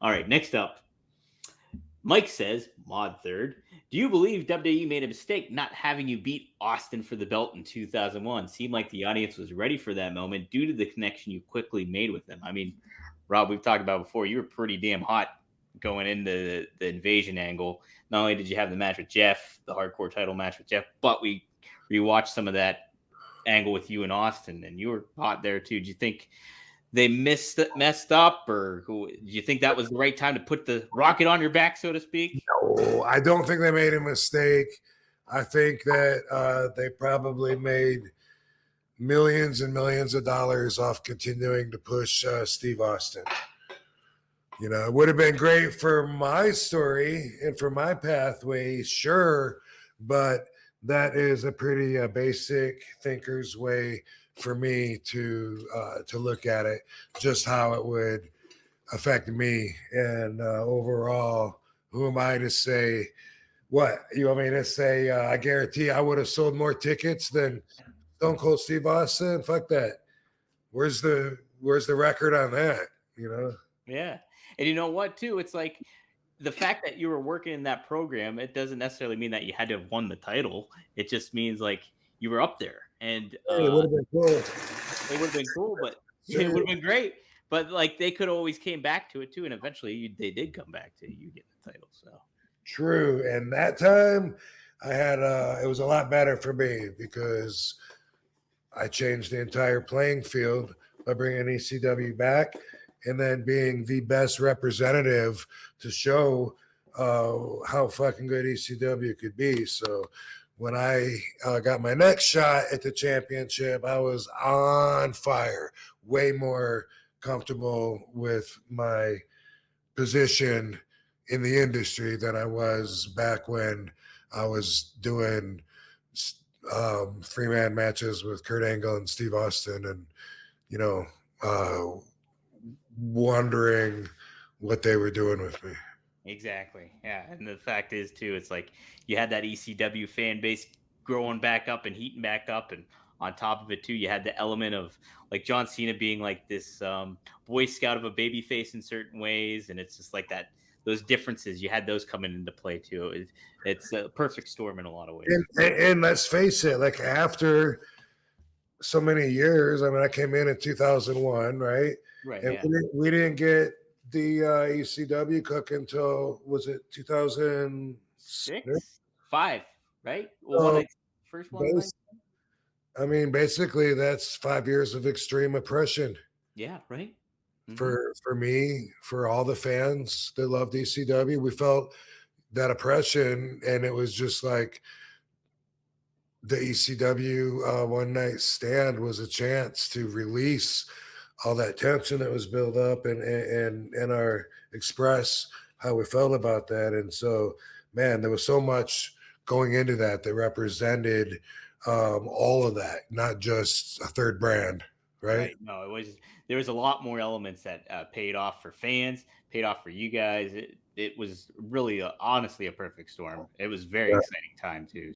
All right, next up, Mike says, Mod Third, do you believe WWE made a mistake not having you beat Austin for the belt in 2001? Seemed like the audience was ready for that moment due to the connection you quickly made with them. I mean, Rob, we've talked about before, you were pretty damn hot going into the invasion angle. Not only did you have the match with Jeff, the hardcore title match with Jeff, but we rewatched some of that angle with you and Austin, and you were hot there too. Do you think they messed up, or do you think that was the right time to put the rocket on your back, so to speak? No, I don't think they made a mistake. I think that they probably made millions and millions of dollars off continuing to push Steve Austin. You know, it would have been great for my story and for my pathway, sure, but that is a pretty basic thinker's way for me to look at it, just how it would affect me. And overall, who am I to say what? You want me to say? I guarantee I would have sold more tickets than Stone Cold Steve Austin. Fuck that. Where's the record on that? You know. Yeah. And you know what, too? It's like the fact that you were working in that program, it doesn't necessarily mean that you had to have won the title. It just means like you were up there. And Hey, it would have been cool. it would have been cool, but it Sure. would have been great. But like they could always came back to it too, and eventually they did come back to you getting the title. So True. And that time I had it was a lot better for me because I changed the entire playing field by bringing ECW back and then being the best representative to show how fucking good ECW could be. So when I got my next shot at the championship, I was on fire, way more comfortable with my position in the industry than I was back when I was doing 3-man matches with Kurt Angle and Steve Austin, and you know, wondering what they were doing with me. exactly, yeah. And the fact is too, it's like you had that ECW fan base growing back up and heating back up, and on top of it too, you had the element of like John Cena being like this Boy Scout of a baby face in certain ways, and it's just like that. Those differences, you had those coming into play too. It's a perfect storm in a lot of ways. And let's face it, like after so many years, I mean, I came in 2001, right? Right? And Yeah. we didn't get the ECW cook until was it 2006? 6, 5, right? Well, So first one, like, base, I mean, basically, that's 5 years of extreme oppression yeah, right. Hmm. for me, for all the fans that loved ECW. We felt that oppression, and it was just like the ECW one night stand was a chance to release all that tension that was built up and our express how we felt about that. And so, man, there was so much going into that that represented all of that, not just a third brand, right? Right. No, there was a lot more elements that paid off for fans, paid off for you guys. It was really honestly a perfect storm. It was very Yeah. exciting time too.